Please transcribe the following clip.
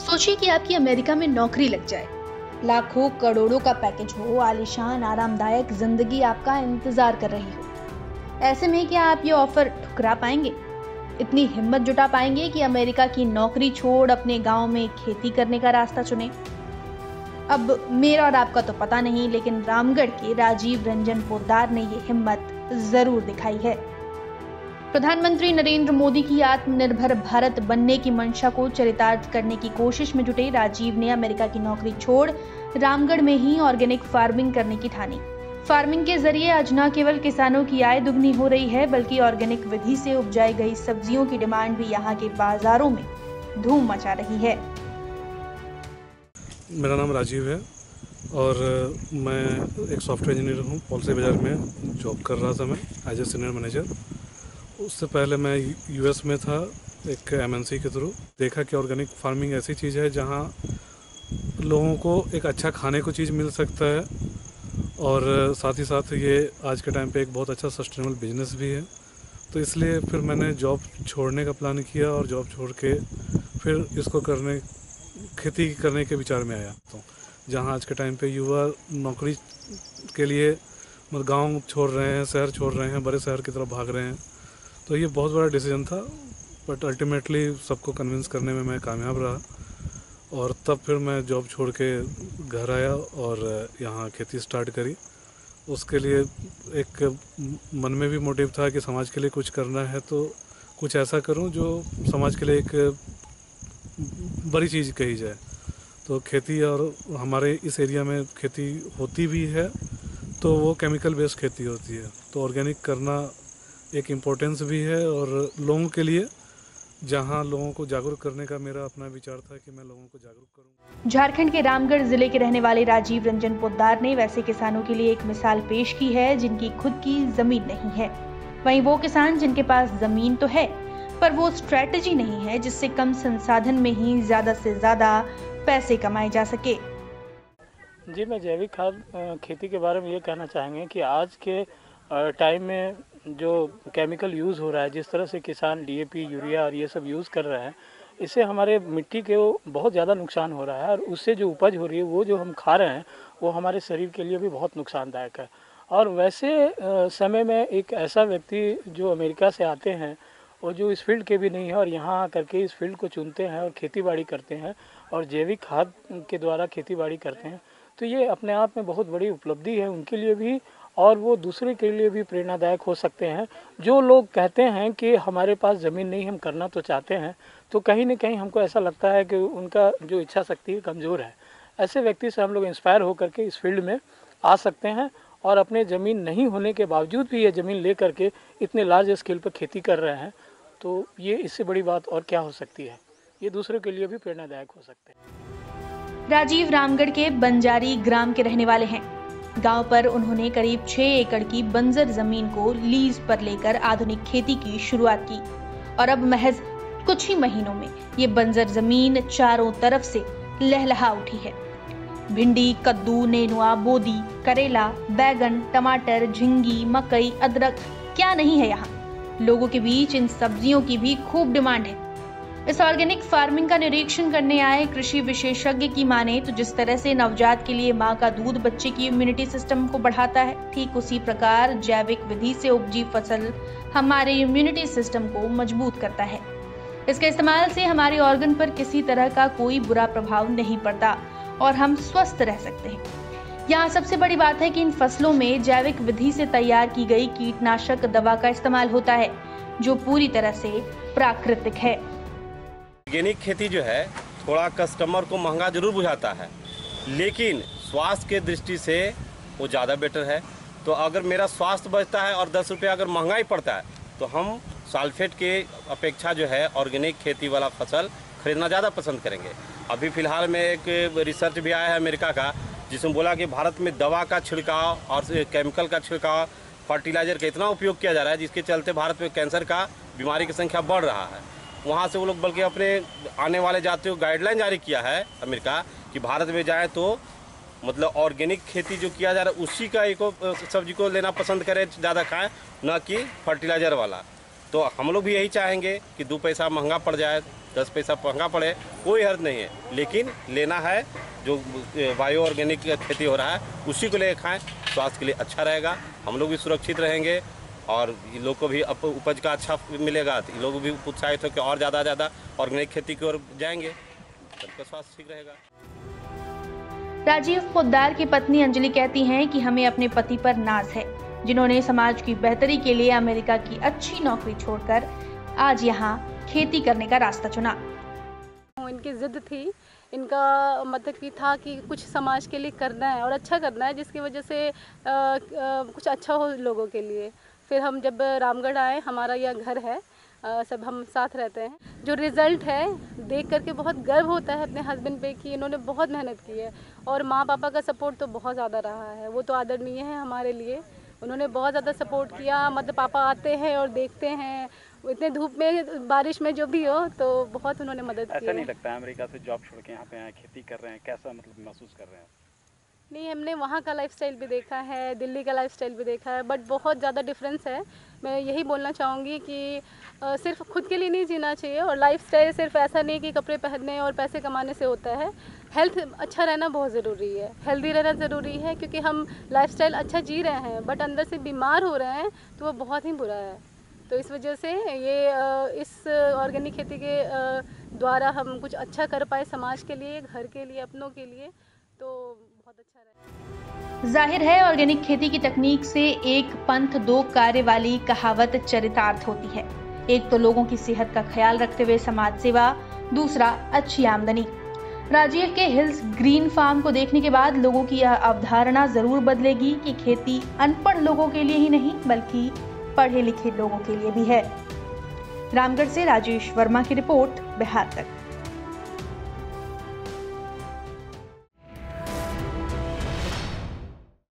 सोचिए कि आपकी अमेरिका में नौकरी लग जाए, लाखों करोड़ों का पैकेज हो, आलीशान आरामदायक जिंदगी आपका इंतजार कर रही हो। ऐसे में क्या आप ये ऑफर ठुकरा पाएंगे? इतनी हिम्मत जुटा पाएंगे कि अमेरिका की नौकरी छोड़ अपने गांव में खेती करने का रास्ता चुने? अब मेरा और आपका तो पता नहीं, लेकिन रामगढ़ के राजीव रंजन पोद्दार ने ये हिम्मत जरूर दिखाई है। प्रधानमंत्री नरेंद्र मोदी की आत्मनिर्भर भारत बनने की मंशा को चरितार्थ करने की कोशिश में जुटे राजीव ने अमेरिका की नौकरी छोड़ रामगढ़ में ही ऑर्गेनिक फार्मिंग करने की ठानी। फार्मिंग के जरिए आज न केवल किसानों की आय दुगनी हो रही है, बल्कि ऑर्गेनिक विधि से उपजाई गई सब्जियों की डिमांड भी यहाँ के बाजारों में धूम मचा रही है। मेरा नाम राजीव है और मैं एक सॉफ्टवेयर इंजीनियर हूँ। पॉलिसी बाजार में जॉब कर रहा था मैं एज ए सीनियर मैनेजर। उससे पहले मैं यूएस में था एक एमएनसी के थ्रू। देखा कि ऑर्गेनिक फार्मिंग ऐसी चीज़ है जहाँ लोगों को एक अच्छा खाने को चीज़ मिल सकता है और साथ ही साथ ये आज के टाइम पे एक बहुत अच्छा सस्टेनेबल बिजनेस भी है। तो इसलिए फिर मैंने जॉब छोड़ने का प्लान किया और जॉब छोड़ के फिर इसको खेती करने के विचार में आया। तो जहाँ आज के टाइम पे युवा नौकरी के लिए मतलब गांव छोड़ रहे हैं, शहर छोड़ रहे हैं, बड़े शहर की तरफ भाग रहे हैं। तो ये बहुत बड़ा डिसीजन था, बट अल्टीमेटली सबको कन्विंस करने में मैं कामयाब रहा और तब फिर मैं जॉब छोड़ के घर आया और यहाँ खेती स्टार्ट करी। उसके लिए एक मन में भी मोटिव था कि समाज के लिए कुछ करना है तो कुछ ऐसा करूँ जो समाज के लिए एक बड़ी चीज़ कही जाए। तो खेती, और हमारे इस एरिया में खेती होती भी है तो वो केमिकल बेस्ड खेती होती है, तो ऑर्गेनिक करना एक इम्पोर्टेंस भी है और लोगों के लिए, जहां लोगों को जागरूक करने का मेरा अपना विचार था कि मैं लोगों को जागरूक करूं। झारखंड के रामगढ़ जिले के रहने वाले राजीव रंजन पोद्दार ने वैसे किसानों के लिए एक मिसाल पेश की है जिनकी खुद की जमीन नहीं है। वहीं वो किसान जिनके पास जमीन तो है, पर वो स्ट्रेटजी नहीं है जिससे कम संसाधन में ही ज्यादा से ज्यादा पैसे कमाए जा सके। जी, मैं जैविक खाद खेती के बारे में ये कहना चाहेंगे कि आज के टाइम में जो केमिकल यूज़ हो रहा है, जिस तरह से किसान डीएपी, यूरिया और ये सब यूज़ कर रहे हैं, इससे हमारे मिट्टी के बहुत ज़्यादा नुकसान हो रहा है और उससे जो उपज हो रही है वो जो हम खा रहे हैं वो हमारे शरीर के लिए भी बहुत नुकसानदायक है। और वैसे समय में एक ऐसा व्यक्ति जो अमेरिका से आते हैं और जो इस फील्ड के भी नहीं है और यहाँ आकर के इस फील्ड को चुनते हैं और खेती बाड़ी करते हैं और जैविक खाद के द्वारा खेती बाड़ी करते हैं, तो ये अपने आप में बहुत बड़ी उपलब्धि है उनके लिए भी और वो दूसरे के लिए भी प्रेरणादायक हो सकते हैं। जो लोग कहते हैं कि हमारे पास ज़मीन नहीं, हम करना तो चाहते हैं, तो कहीं ना कहीं हमको ऐसा लगता है कि उनका जो इच्छा शक्ति है कमज़ोर है। ऐसे व्यक्ति से हम लोग इंस्पायर होकर के इस फील्ड में आ सकते हैं और अपने ज़मीन नहीं होने के बावजूद भी ये ज़मीन ले करके इतने लार्ज स्केल पर खेती कर रहे हैं, तो ये इससे बड़ी बात और क्या हो सकती है। ये दूसरों के लिए भी प्रेरणादायक हो सकते हैं। राजीव रामगढ़ के बंजारी ग्राम के रहने वाले हैं। गांव पर उन्होंने करीब 6 एकड़ की बंजर जमीन को लीज पर लेकर आधुनिक खेती की शुरुआत की और अब महज कुछ ही महीनों में ये बंजर जमीन चारों तरफ से लहलहा उठी है। भिंडी, कद्दू, नेनुआ, बोदी, करेला, बैगन, टमाटर, झिंगी, मकई, अदरक, क्या नहीं है यहाँ। लोगों के बीच इन सब्जियों की भी खूब डिमांड है। इस ऑर्गेनिक फार्मिंग का निरीक्षण करने आए कृषि विशेषज्ञ की माने तो जिस तरह से नवजात के लिए मां का दूध बच्चे की इम्यूनिटी सिस्टम को बढ़ाता है, ठीक उसी प्रकार जैविक विधि से उपजी फसल हमारे इम्यूनिटी सिस्टम को मजबूत करता है। इसके इस्तेमाल से हमारे ऑर्गन पर किसी तरह का कोई बुरा प्रभाव नहीं पड़ता और हम स्वस्थ रह सकते हैं। यहाँ सबसे बड़ी बात है कि इन फसलों में जैविक विधि से तैयार की गई कीटनाशक दवा का इस्तेमाल होता है जो पूरी तरह से प्राकृतिक है। ऑर्गेनिक खेती जो है थोड़ा कस्टमर को महंगा जरूर बुझाता है, लेकिन स्वास्थ्य के दृष्टि से वो ज़्यादा बेटर है। तो अगर मेरा स्वास्थ्य बचता है और 10 रुपया अगर महंगाई पड़ता है तो हम सल्फेट के अपेक्षा जो है ऑर्गेनिक खेती वाला फसल खरीदना ज़्यादा पसंद करेंगे। अभी फ़िलहाल में एक रिसर्च भी आया है अमेरिका का, जिसमें बोला कि भारत में दवा का छिड़काव और केमिकल का छिड़काव, फर्टिलाइज़र का इतना उपयोग किया जा रहा है जिसके चलते भारत में कैंसर का बीमारी की संख्या बढ़ रहा है। वहाँ से वो लोग बल्कि अपने आने वाले यात्रियों को गाइडलाइन जारी किया है अमेरिका कि भारत में जाए तो मतलब ऑर्गेनिक खेती जो किया जा रहा है उसी का एक सब्जी को लेना पसंद करें, ज़्यादा खाएं, न कि फर्टिलाइज़र वाला। तो हम लोग भी यही चाहेंगे कि 2 पैसा महंगा पड़ जाए, 10 पैसा महंगा पड़े, कोई हर्ज नहीं है, लेकिन लेना है जो बायो ऑर्गेनिक खेती हो रहा है उसी को लेकर खाएं, स्वास्थ्य के लिए अच्छा रहेगा, हम लोग भी सुरक्षित रहेंगे और इन लोग को भी उपज का अच्छा मिलेगा, तो इन लोग भी उत्साहित होकर और ज़्यादा ऑर्गेनिक खेती की ओर जाएंगे, सबका स्वास्थ्य ठीक रहेगा। राजीव पोद्दार की पत्नी अंजलि कहती हैं कि हमें अपने पति पर नाज है, जिन्होंने समाज की बेहतरी के लिए अमेरिका की अच्छी नौकरी छोड़कर आज यहाँ खेती करने का रास्ता चुना। इनकी जिद थी, इनका मतलब कि था कि कुछ समाज के लिए करना है और अच्छा करना है, जिसकी वजह से कुछ अच्छा हो लोगों के लिए। फिर हम जब रामगढ़ आए, हमारा यह घर है, सब हम साथ रहते हैं। जो रिज़ल्ट है देख करके बहुत गर्व होता है अपने हस्बैंड पे कि इन्होंने बहुत मेहनत की है और माँ पापा का सपोर्ट तो बहुत ज़्यादा रहा है, वो तो आदरणीय है हमारे लिए, उन्होंने बहुत ज़्यादा सपोर्ट किया। मतलब पापा आते हैं और देखते हैं, इतने धूप में बारिश में जो भी हो, तो बहुत उन्होंने मदद की। ऐसा नहीं लगता है अमेरिका से जॉब छोड़ के यहाँ पे आए, खेती कर रहे हैं, कैसा मतलब महसूस कर रहे हैं? नहीं, हमने वहाँ का लाइफस्टाइल भी देखा है, दिल्ली का लाइफस्टाइल भी देखा है, बट बहुत ज़्यादा डिफरेंस है। मैं यही बोलना चाहूँगी कि सिर्फ खुद के लिए नहीं जीना चाहिए और लाइफस्टाइल सिर्फ ऐसा नहीं कि कपड़े पहनने और पैसे कमाने से होता है। हेल्थ अच्छा रहना बहुत ज़रूरी है, हेल्दी रहना ज़रूरी है, क्योंकि हम लाइफस्टाइल अच्छा जी रहे हैं बट अंदर से बीमार हो रहे हैं तो वो बहुत ही बुरा है। तो इस वजह से ये इस ऑर्गेनिक खेती के द्वारा हम कुछ अच्छा कर पाए समाज के लिए, घर के लिए, अपनों के लिए, तो बहुत अच्छा रहा। जाहिर है ऑर्गेनिक खेती की तकनीक से एक पंथ दो कार्य वाली कहावत चरितार्थ होती है। एक तो लोगों की सेहत का ख्याल रखते हुए समाज सेवा, दूसरा अच्छी आमदनी। राजीव के हिल्स ग्रीन फार्म को देखने के बाद लोगों की यह अवधारणा जरूर बदलेगी कि खेती अनपढ़ लोगों के लिए ही नहीं बल्कि पढ़े लिखे लोगों के लिए भी है। रामगढ़ से राजेश वर्मा की रिपोर्ट, बिहार तक।